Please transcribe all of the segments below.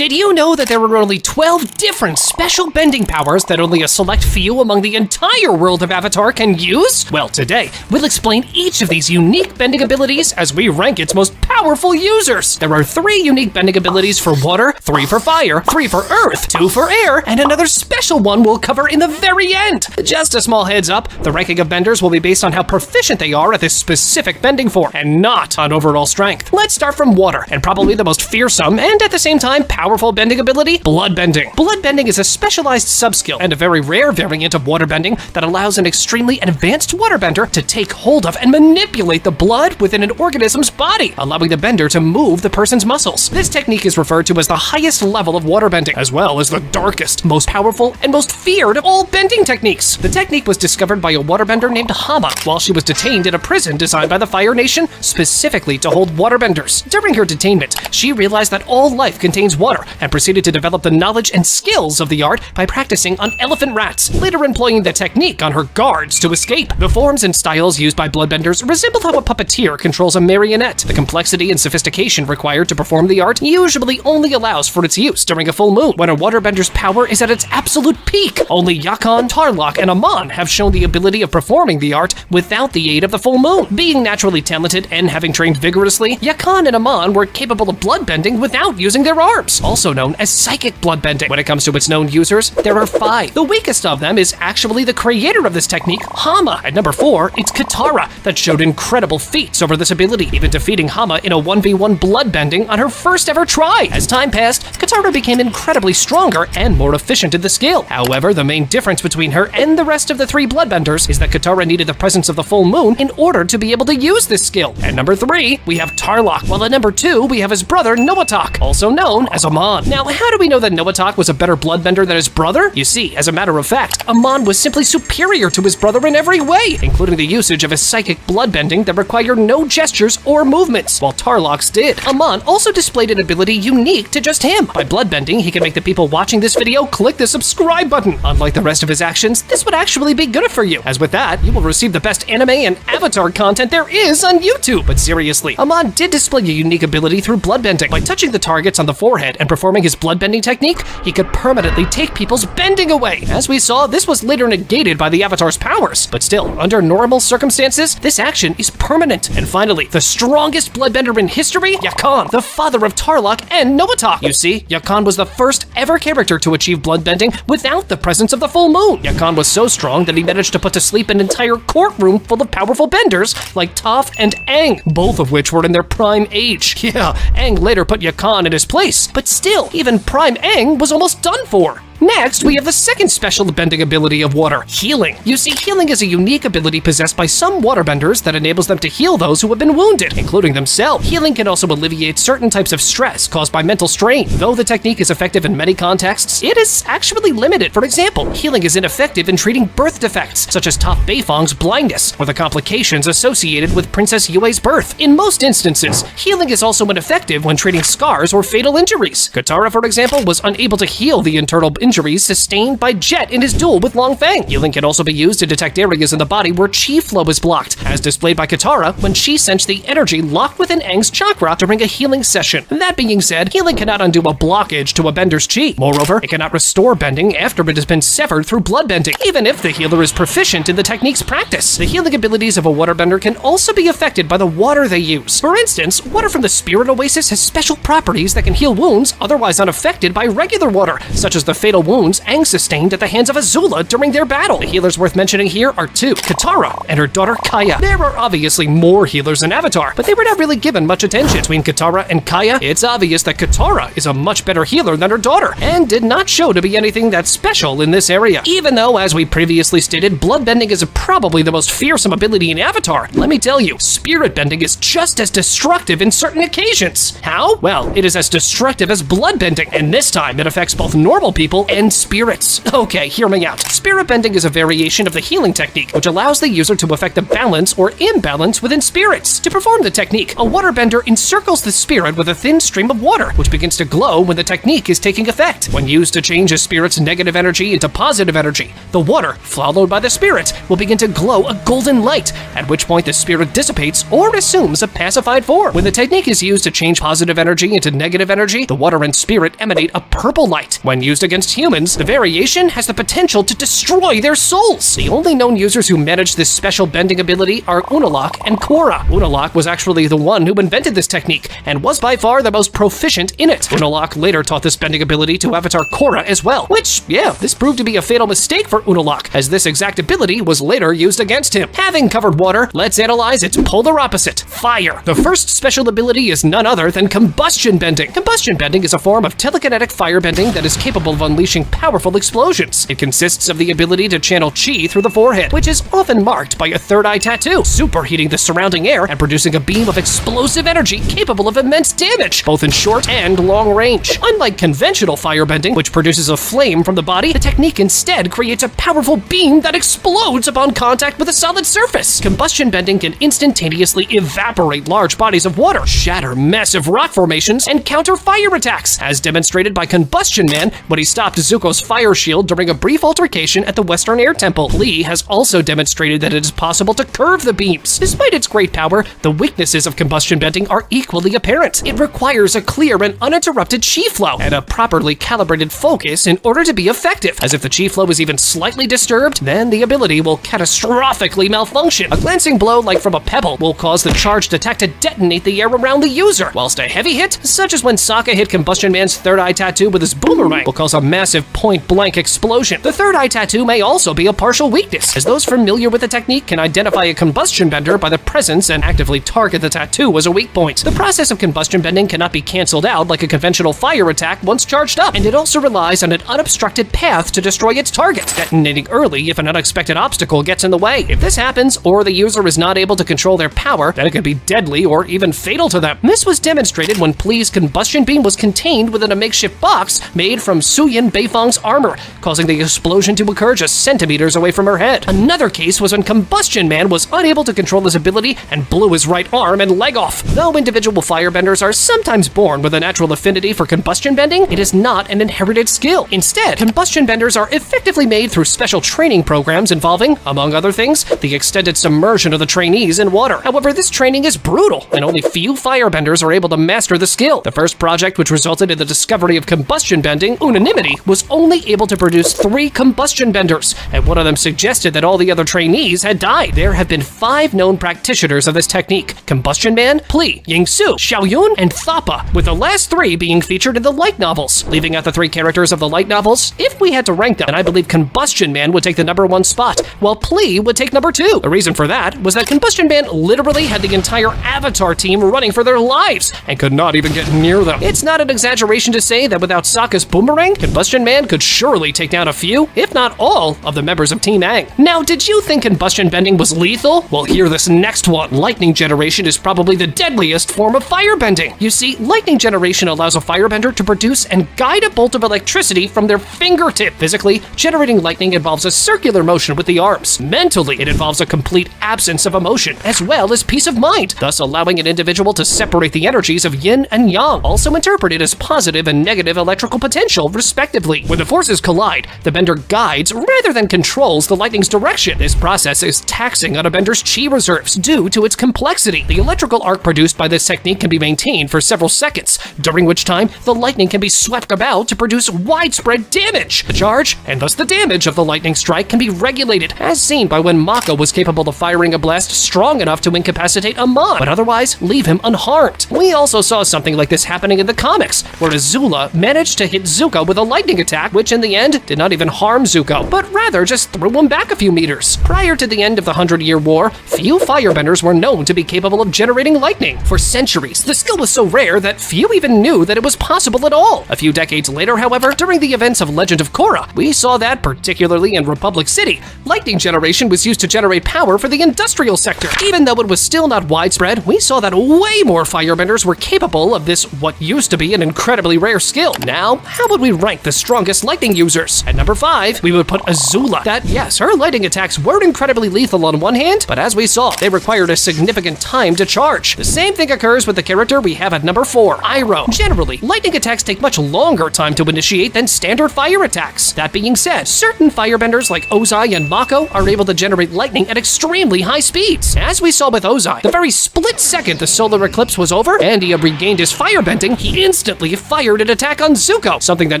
Did you know that there are only 12 different special bending powers that only a select few among the entire world of Avatar can use? Well, today, we'll explain each of these unique bending abilities as we rank its most powerful users. There are 3 unique bending abilities for water, 3 for fire, 3 for earth, 2 for air, and another special one we'll cover in the very end. Just a small heads up, the ranking of benders will be based on how proficient they are at this specific bending form, and not on overall strength. Let's start from water, and probably the most fearsome and at the same time powerful bending ability, blood bending. Blood bending is a specialized subskill and a very rare variant of water bending that allows an extremely advanced waterbender to take hold of and manipulate the blood within an organism's body, allowing the bender to move the person's muscles. This technique is referred to as the highest level of waterbending, as well as the darkest, most powerful, and most feared of all bending techniques. The technique was discovered by a waterbender named Hama while she was detained in a prison designed by the Fire Nation specifically to hold waterbenders. During her detainment, she realized that all life contains water and proceeded to develop the knowledge and skills of the art by practicing on elephant rats, later employing the technique on her guards to escape. The forms and styles used by bloodbenders resemble how a puppeteer controls a marionette. The complexity and sophistication required to perform the art usually only allows for its use during a full moon, when a waterbender's power is at its absolute peak. Only Yakan, Tarlok, and Aman have shown the ability of performing the art without the aid of the full moon. Being naturally talented and having trained vigorously, Yakan and Aman were capable of bloodbending without using their arms, also known as psychic bloodbending. When it comes to its known users, there are 5. The weakest of them is actually the creator of this technique, Hama. At number 4, it's Katara, that showed incredible feats over this ability, even defeating Hama in a 1v1 bloodbending on her first ever try. As time passed, Katara became incredibly stronger and more efficient in the skill. However, the main difference between her and the rest of the 3 bloodbenders is that Katara needed the presence of the full moon in order to be able to use this skill. At number 3, we have Tarlok, while at number 2, we have his brother Noatak, also known as Aman. Now, how do we know that Noatak was a better bloodbender than his brother? You see, as a matter of fact, Aman was simply superior to his brother in every way, including the usage of his psychic bloodbending that required no gestures or movements, while Tarlok's did. Aman also displayed an ability unique to just him. By bloodbending, he can make the people watching this video click the subscribe button. Unlike the rest of his actions, this would actually be good for you, as with that, you will receive the best anime and Avatar content there is on YouTube. But seriously, Aman did display a unique ability through bloodbending. By touching the targets on the forehead and performing his bloodbending technique, he could permanently take people's bending away. As we saw, this was later negated by the Avatar's powers, but still, under normal circumstances, this action is permanent. And finally, the strongest bloodbender in history, Yakan, the father of Tarlok and Noatak. You see, Yakan was the first ever character to achieve bloodbending without the presence of the full moon. Yakan was so strong that he managed to put to sleep an entire courtroom full of powerful benders like Toph and Aang, both of which were in their prime age. Yeah, Aang later put Yakan in his place, but still, even prime Aang was almost done for. Next, we have the second special bending ability of water, healing. You see, healing is a unique ability possessed by some waterbenders that enables them to heal those who have been wounded, including themselves. Healing can also alleviate certain types of stress caused by mental strain. Though the technique is effective in many contexts, it is actually limited. For example, healing is ineffective in treating birth defects, such as Toph Beifong's blindness, or the complications associated with Princess Yue's birth. In most instances, healing is also ineffective when treating scars or fatal injuries. Katara, for example, was unable to heal the internal injuries sustained by Jet in his duel with Long Feng. Healing can also be used to detect areas in the body where chi flow is blocked, as displayed by Katara when she sensed the energy locked within Aang's chakra during a healing session. That being said, healing cannot undo a blockage to a bender's chi. Moreover, it cannot restore bending after it has been severed through blood bending, even if the healer is proficient in the technique's practice. The healing abilities of a waterbender can also be affected by the water they use. For instance, water from the Spirit Oasis has special properties that can heal wounds otherwise unaffected by regular water, such as the fatal wounds Aang sustained at the hands of Azula during their battle. The healers worth mentioning here are 2, Katara and her daughter Kaya. There are obviously more healers in Avatar, but they were not really given much attention. Between Katara and Kaya, it's obvious that Katara is a much better healer than her daughter, and did not show to be anything that special in this area. Even though, as we previously stated, bloodbending is probably the most fearsome ability in Avatar, let me tell you, spirit bending is just as destructive in certain occasions. How? Well, it is as destructive as bloodbending, and this time it affects both normal people and spirits. Okay, hear me out. Spirit bending is a variation of the healing technique, which allows the user to affect a balance or imbalance within spirits. To perform the technique, a waterbender encircles the spirit with a thin stream of water, which begins to glow when the technique is taking effect. When used to change a spirit's negative energy into positive energy, the water, followed by the spirit, will begin to glow a golden light, at which point the spirit dissipates or assumes a pacified form. When the technique is used to change positive energy into negative energy, the water and spirit emanate a purple light. When used against humans, the variation has the potential to destroy their souls. The only known users who manage this special bending ability are Unalaq and Korra. Unalaq was actually the one who invented this technique, and was by far the most proficient in it. Unalaq later taught this bending ability to Avatar Korra as well, which, yeah, this proved to be a fatal mistake for Unalaq, as this exact ability was later used against him. Having covered water, let's analyze its polar opposite, fire. The first special ability is none other than combustion bending. Combustion bending is a form of telekinetic fire bending that is capable of unleashing powerful explosions. It consists of the ability to channel chi through the forehead, which is often marked by a third eye tattoo, superheating the surrounding air and producing a beam of explosive energy capable of immense damage, both in short and long range. Unlike conventional firebending, which produces a flame from the body, the technique instead creates a powerful beam that explodes upon contact with a solid surface. Combustion bending can instantaneously evaporate large bodies of water, shatter massive rock formations, and counter fire attacks, as demonstrated by Combustion Man when he stopped Zuko's fire shield during a brief altercation at the Western Air Temple. Lee has also demonstrated that it is possible to curve the beams. Despite its great power, the weaknesses of combustion bending are equally apparent. It requires a clear and uninterrupted chi flow and a properly calibrated focus in order to be effective, as if the chi flow is even slightly disturbed, then the ability will catastrophically malfunction. A glancing blow like from a pebble will cause the charged attack to detonate the air around the user, whilst a heavy hit, such as when Sokka hit Combustion Man's third eye tattoo with his boomerang, will cause a massive point-blank explosion. The third eye tattoo may also be a partial weakness, as those familiar with the technique can identify a combustion bender by the presence and actively target the tattoo as a weak point. The process of combustion bending cannot be cancelled out like a conventional fire attack once charged up, and it also relies on an unobstructed path to destroy its target, detonating early if an unexpected obstacle gets in the way. If this happens, or the user is not able to control their power, then it can be deadly or even fatal to them. This was demonstrated when Plee's combustion beam was contained within a makeshift box made from Suyin Beifong's armor, causing the explosion to occur just centimeters away from her head. Another case was when Combustion Man was unable to control his ability and blew his right arm and leg off. Though individual firebenders are sometimes born with a natural affinity for combustion bending, it is not an inherited skill. Instead, combustion benders are effectively made through special training programs involving, among other things, the extended submersion of the trainees in water. However, this training is brutal, and only few firebenders are able to master the skill. The first project which resulted in the discovery of combustion bending, Unanimity, was only able to produce 3 combustion benders, and one of them suggested that all the other trainees had died. There have been 5 known practitioners of this technique: Combustion Man, Plee, Yingsu, Xiaoyun, and Thappa, with the last 3 being featured in the light novels. Leaving out the 3 characters of the light novels, if we had to rank them, then I believe Combustion Man would take the number 1 spot, while Plee would take number 2. The reason for that was that Combustion Man literally had the entire Avatar team running for their lives, and could not even get near them. It's not an exaggeration to say that without Sokka's boomerang, Combustion Man could surely take down a few, if not all, of the members of Team Aang. Now, did you think combustion bending was lethal? Well, hear this next one. Lightning generation is probably the deadliest form of firebending. You see, lightning generation allows a firebender to produce and guide a bolt of electricity from their fingertip. Physically, generating lightning involves a circular motion with the arms. Mentally, it involves a complete absence of emotion, as well as peace of mind, thus allowing an individual to separate the energies of yin and yang, also interpreted as positive and negative electrical potential, respectively. When the forces collide, the bender guides rather than controls the lightning's direction. This process is taxing on a bender's chi reserves due to its complexity. The electrical arc produced by this technique can be maintained for several seconds, during which time the lightning can be swept about to produce widespread damage. The charge, and thus the damage of the lightning strike, can be regulated, as seen by when Mako was capable of firing a blast strong enough to incapacitate Amon, but otherwise leave him unharmed. We also saw something like this happening in the comics, where Azula managed to hit Zuko with a lightning attack, which in the end did not even harm Zuko, but rather just threw him back a few meters. Prior to the end of the 100-Year War, few firebenders were known to be capable of generating lightning. For centuries, the skill was so rare that few even knew that it was possible at all. A few decades later, however, during the events of Legend of Korra, we saw that, particularly in Republic City, lightning generation was used to generate power for the industrial sector. Even though it was still not widespread, we saw that way more firebenders were capable of this, what used to be an incredibly rare skill. Now, how would we rank the the strongest lightning users. At number 5, we would put Azula. That, yes, her lightning attacks were incredibly lethal on one hand, but as we saw, they required a significant time to charge. The same thing occurs with the character we have at number 4, Iroh. Generally, lightning attacks take much longer time to initiate than standard fire attacks. That being said, certain firebenders like Ozai and Mako are able to generate lightning at extremely high speeds. As we saw with Ozai, the very split second the solar eclipse was over and he had regained his firebending, he instantly fired an attack on Zuko, something that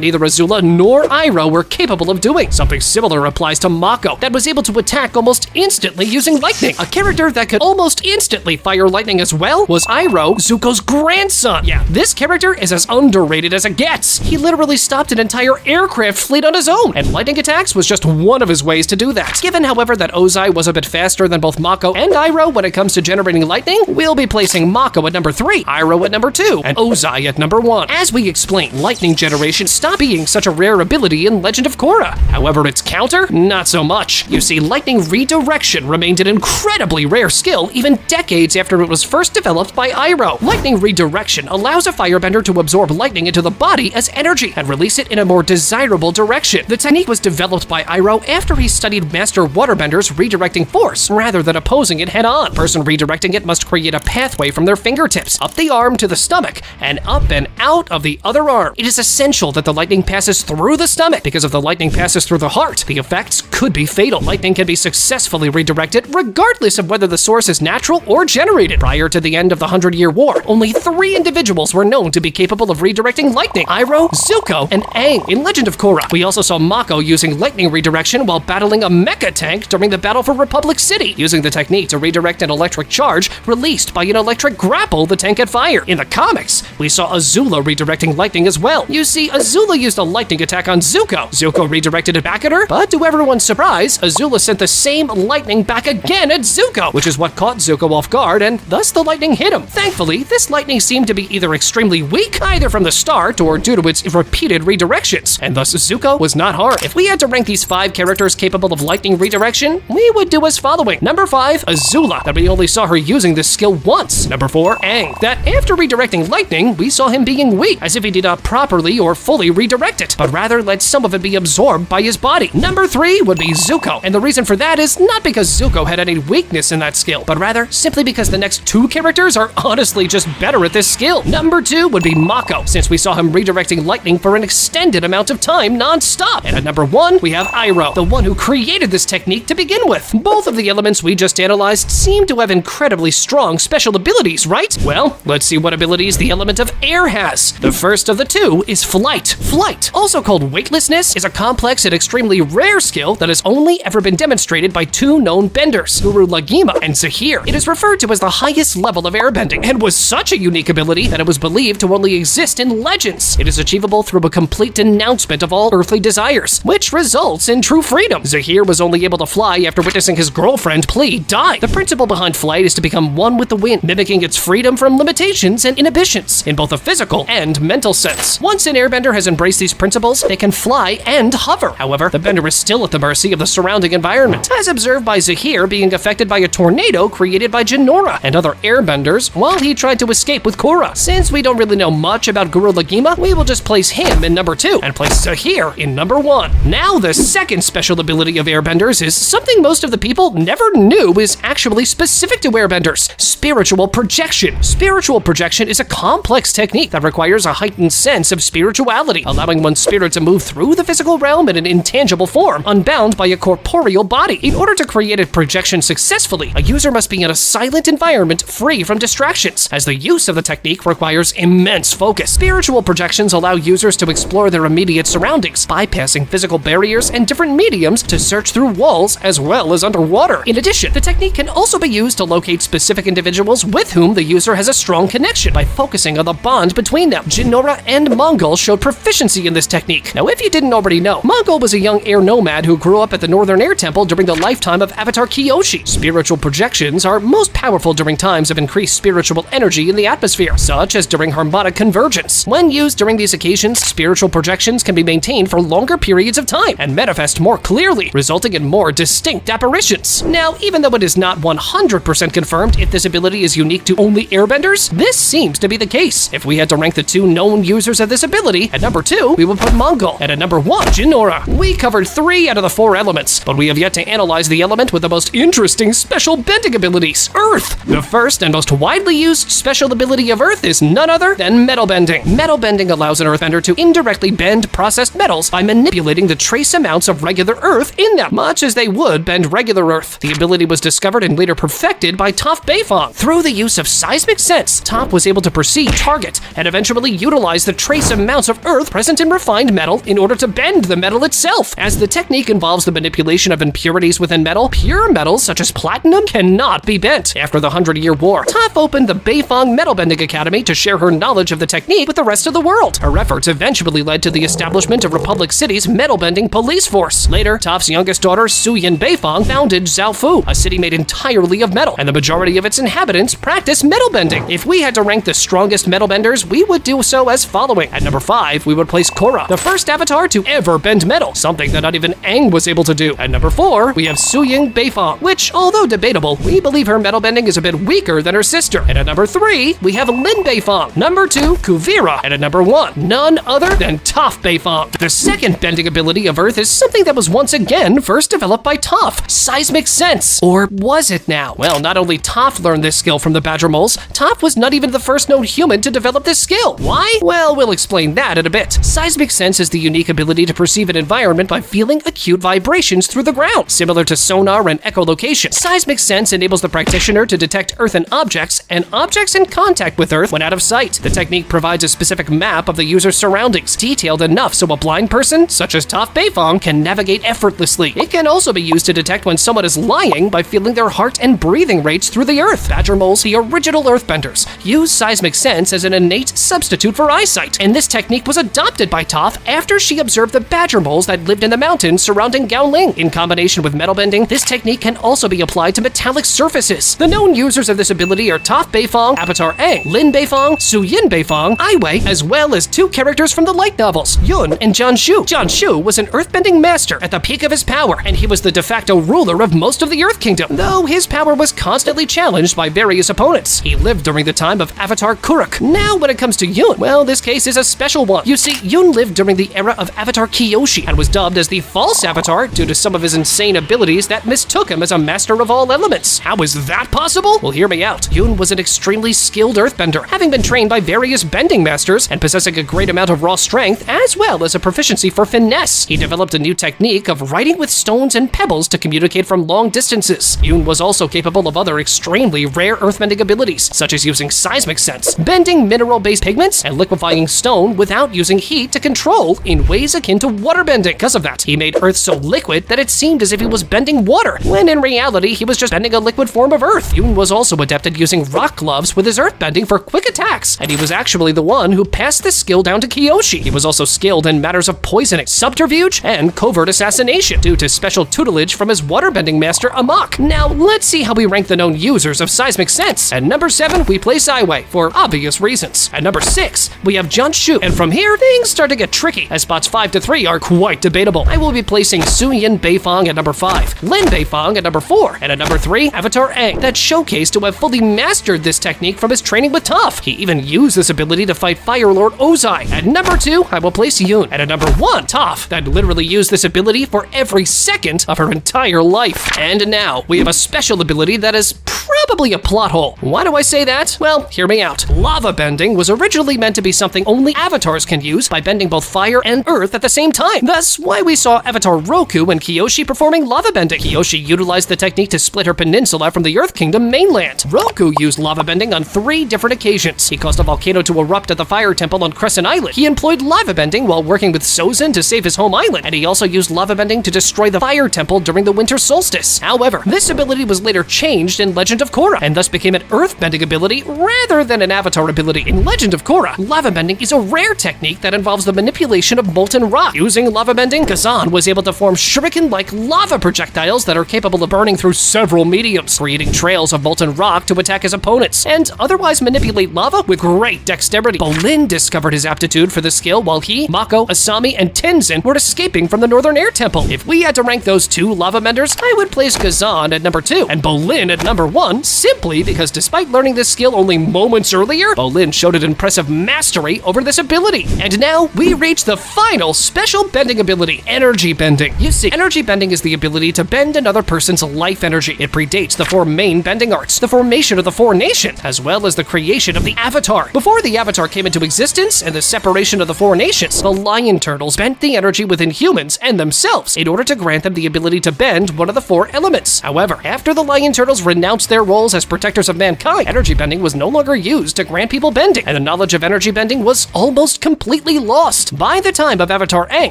neither Azula nor Iroh were capable of doing. Something similar applies to Mako, that was able to attack almost instantly using lightning. A character that could almost instantly fire lightning as well was Iroh, Zuko's grandson. Yeah, this character is as underrated as it gets. He literally stopped an entire aircraft fleet on his own, and lightning attacks was just one of his ways to do that. Given, however, that Ozai was a bit faster than both Mako and Iroh when it comes to generating lightning, we'll be placing Mako at number 3, Iroh at number 2, and Ozai at number 1. As we explained, lightning generation stopped being such a rare ability in Legend of Korra. However, its counter, not so much. You see, lightning redirection remained an incredibly rare skill even decades after it was first developed by Iroh. Lightning redirection allows a firebender to absorb lightning into the body as energy and release it in a more desirable direction. The technique was developed by Iroh after he studied master waterbenders redirecting force rather than opposing it head-on. The person redirecting it must create a pathway from their fingertips, up the arm to the stomach, and up and out of the other arm. It is essential that the lightning passes through the stomach, because if the lightning passes through the heart, the effects could be fatal. Lightning can be successfully redirected regardless of whether the source is natural or generated. Prior to the end of the 100-Year War, only 3 individuals were known to be capable of redirecting lightning: Iroh, Zuko, and Aang in Legend of Korra. We also saw Mako using lightning redirection while battling a mecha tank during the battle for Republic City, using the technique to redirect an electric charge released by an electric grapple the tank had fired. In the comics, we saw Azula redirecting lightning as well. You see, Azula used a lightning attack on Zuko. Zuko redirected it back at her, but to everyone's surprise, Azula sent the same lightning back again at Zuko, which is what caught Zuko off guard, and thus the lightning hit him. Thankfully, this lightning seemed to be either extremely weak, either from the start or due to its repeated redirections, and thus Zuko was not harmed. If we had to rank these 5 characters capable of lightning redirection, we would do as following. Number 5, Azula, that we only saw her using this skill once. Number 4, Aang, that after redirecting lightning, we saw him being weak, as if he did not properly or fully redirect it, but rather let some of it be absorbed by his body. Number 3 would be Zuko, and the reason for that is not because Zuko had any weakness in that skill, but rather simply because the next 2 characters are honestly just better at this skill. Number 2 would be Mako, since we saw him redirecting lightning for an extended amount of time non-stop. And at number 1, we have Iroh, the one who created this technique to begin with. Both of the elements we just analyzed seem to have incredibly strong special abilities, right? Well, let's see what abilities the element of air has. The first of the 2 is flight. Flight, also called weightlessness, is a complex and extremely rare skill that has only ever been demonstrated by 2 known benders, Guru Lagima and Zahir. It is referred to as the highest level of airbending, and was such a unique ability that it was believed to only exist in legends. It is achievable through a complete denouncement of all earthly desires, which results in true freedom. Zahir was only able to fly after witnessing his girlfriend Pli die. The principle behind flight is to become one with the wind, mimicking its freedom from limitations and inhibitions, in both a physical and mental sense. Once an airbender has embraced these principles, they can fly and hover. However, the bender is still at the mercy of the surrounding environment, as observed by Zahir being affected by a tornado created by Jinora and other airbenders while he tried to escape with Korra. Since we don't really know much about Guru Lagima, we will just place him in number 2 and place Zahir in number 1. Now, the second special ability of airbenders is something most of the people never knew is actually specific to airbenders: spiritual projection. Spiritual projection is a complex technique that requires a heightened sense of spirituality, allowing one's spirit to move through the physical realm in an intangible form, unbound by a corporeal body. In order to create a projection successfully, a user must be in a silent environment free from distractions, as the use of the technique requires immense focus. Spiritual projections allow users to explore their immediate surroundings, bypassing physical barriers and different mediums to search through walls as well as underwater. In addition, the technique can also be used to locate specific individuals with whom the user has a strong connection by focusing on the bond between them. Jinora and Mongol showed proficiency in this technique. Now, if you didn't already know, Mongol was a young air nomad who grew up at the Northern Air Temple during the lifetime of Avatar Kyoshi. Spiritual projections are most powerful during times of increased spiritual energy in the atmosphere, such as during harmonic convergence. When used during these occasions, spiritual projections can be maintained for longer periods of time and manifest more clearly, resulting in more distinct apparitions. Now, even though it is not 100% confirmed if this ability is unique to only airbenders, this seems to be the case. If we had to rank the 2 known users of this ability, at number 2, we would put Mongol. And at number 1, Jinora. We covered 3 out of the 4 elements, but we have yet to analyze the element with the most interesting special bending abilities, Earth. The first and most widely used special ability of Earth is none other than metal bending. Metal bending allows an earthbender to indirectly bend processed metals by manipulating the trace amounts of regular Earth in them, much as they would bend regular Earth. The ability was discovered and later perfected by Toph Beifong. Through the use of seismic sense, Toph was able to perceive, target, and eventually utilize the trace amounts of Earth present in refined metal in order to bend the metal itself. As the technique involves the manipulation of impurities within metal, pure metals such as platinum cannot be bent. After the 100-Year War, Toph opened the Beifong Metal Bending Academy to share her knowledge of the technique with the rest of the world. Her efforts eventually led to the establishment of Republic City's metal bending police force. Later, Toph's youngest daughter, Suyin Beifong, founded Zhaofu, a city made entirely of metal, and the majority of its inhabitants practice metal bending. If we had to rank the strongest metal benders, we would do so as following. At number 5, we would place Korra, the first avatar to ever bend metal, something that not even Aang was able to do. At number 4, we have Suyin Beifong, which, although debatable, we believe her metal bending is a bit weaker than her sister. And at number 3, we have Lin Beifong. Number 2, Kuvira. And at number 1, none other than Toph Beifong. The second bending ability of Earth is something that was once again first developed by Toph, seismic sense. Or was it now? Well, not only Toph learned this skill from the Badger Moles, Toph was not even the first known human to develop this skill. Why? Well, we'll explain that in a bit. Seismic sense is the unique ability to perceive an environment by feeling acute vibrations through the ground, similar to sonar and echolocation. Seismic sense enables the practitioner to detect earthen objects and objects in contact with Earth when out of sight. The technique provides a specific map of the user's surroundings, detailed enough so a blind person, such as Toph Beifong, can navigate effortlessly. It can also be used to detect when someone is lying by feeling their heart and breathing rates through the Earth. Badger Moles, the original Earthbenders, use seismic sense as an innate substitute for eyesight, and this technique was adopted by Toph after she observed the Badger Moles that lived in the mountains surrounding Gaoling. In combination with metal bending, this technique can also be applied to metallic surfaces. The known users of this ability are Toph Beifong, Avatar Aang, Lin Beifong, Suyin Beifong, Aiwei, as well as 2 characters from the light novels, Yun and Jianshu. Jianshu was an earthbending master at the peak of his power, and he was the de facto ruler of most of the Earth Kingdom, though his power was constantly challenged by various opponents. He lived during the time of Avatar Kuruk. Now, when it comes to Yun, well, this case is a special one. You see, Yun lived during the era of Avatar Kyoshi and was dubbed as the false Avatar due to some of his insane abilities that mistook him as a master of all elements. How is that possible? Well, hear me out. Yun was an extremely skilled earthbender, having been trained by various bending masters and possessing a great amount of raw strength as well as a proficiency for finesse. He developed a new technique of writing with stones and pebbles to communicate from long distances. Yun was also capable of other extremely rare earthbending abilities, such as using seismic sense, bending mineral-based pigments, and liquefying stone without using heat to control in ways akin to waterbending. Because of that, he made Earth so liquid that it seemed as if he was bending water, when in reality he was just bending a liquid form of Earth. Yun was also adept at using rock gloves with his earthbending for quick attacks, and he was actually the one who passed this skill down to Kyoshi. He was also skilled in matters of poisoning, subterfuge, and covert assassination, due to special tutelage from his waterbending master Amok. Now, let's see how we rank the known users of seismic sense. At number 7, we place Aiwei, for obvious reasons. At number 6, we have Jianshu, and from here, things start to get tricky, as spots 5 to 3 are quite debatable. I will be placing Suyin Beifong at number 5, Lin Beifong at number 4, and at number 3, Avatar Aang, that showcased to have fully mastered this technique from his training with Toph. He even used this ability to fight Fire Lord Ozai. At number 2, I will place Yun, and at number 1, Toph, that literally used this ability for every second of her entire life. And now, we have a special ability that is probably a plot hole. Why do I say that? Well, hear me out. Lava bending was originally meant to be something only avatars can use by bending both fire and earth at the same time. That's why we saw Avatar Roku and Kyoshi performing lava bending. Kyoshi utilized the technique to split her peninsula from the Earth Kingdom mainland. Roku used lava bending on 3 different occasions. He caused a volcano to erupt at the Fire Temple on Crescent Island. He employed lava bending while working with Sozin to save his home island, and he also used lava bending to destroy the Fire Temple during the winter solstice. However, this ability was later changed in Legend of Korra, and thus became an earth-bending ability rather than an avatar ability. In Legend of Korra, lava bending is a rare technique that involves the manipulation of molten rock. Using lava bending, Kazan was able to form shuriken-like lava projectiles that are capable of burning through several mediums, creating trails of molten rock to attack his opponents, and otherwise manipulate lava with great dexterity. Bolin discovered his aptitude for this skill while he, Mako, Asami, and Tenzin were escaping from the Northern Air Temple. If we had to rank those 2 lava benders, I would place Kazan at number 2 and Bolin at number 1, simply because despite learning this skill only moments earlier, Bolin showed an impressive mastery over this ability. And now, we reach the final special bending ability, energy bending. You see, energy bending is the ability to bend another person's life energy. It predates the 4 main bending arts, the formation of the 4 nations, as well as the creation of the Avatar. Before the Avatar came into existence and the separation of the 4 nations, the lion turtles bent the energy within humans and themselves in order to grant them the ability to bend one of the 4 elements. However, after the lion turtles renounced their roles as protectors of mankind, energy bending was no longer used to grant people bending, and the knowledge of energy bending was almost completely lost. By the time of Avatar Aang,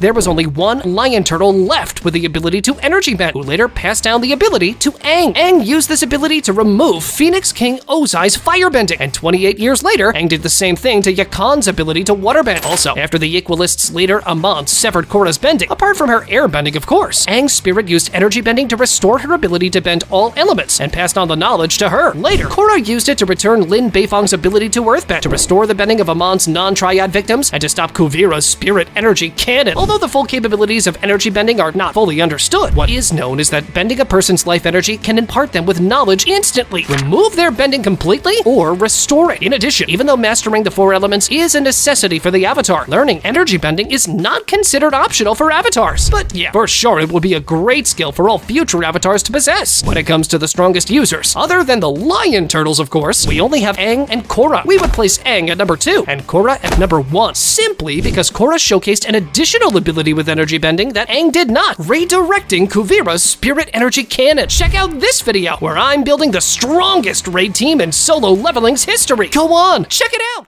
there was only 1 lion turtle left with the ability to energy bend, who later passed down the ability to Aang. Aang used this ability to remove Phoenix King Ozai's firebending, and 28 years later, Aang did the same thing to Yakan's ability to waterbend. Also, after the Equalist's leader Amon severed Korra's bending, apart from her airbending of course, Aang's spirit used energy bending to restore her ability to bend all elements, and passed on the knowledge to her. Later, Korra used it to return Lin Beifong's ability to earthbend, to restore the bending of Amon's non-triad victims, and to stop Kuvira's spirit energy cannon. Although the full capabilities of energy bending are not fully understood, what is known is that bending a person's life energy can impart them with knowledge instantly, remove their bending completely, or restore it. In addition, even though mastering the 4 elements is a necessity for the Avatar, learning energy bending is not considered optional for avatars. But yeah, for sure it would be a great skill for all future avatars to possess. When it comes to the strongest users, other than the lion turtles of course, we only have Aang and Korra. We would place Aang at number 2 and Korra at number 1, simply because Korra showcased an additional ability with energy bending that Aang did not, redirecting Kuvira's spirit energy cannon. Check out this video where I'm building the strongest raid team in solo leveling's history. Go on, check it out!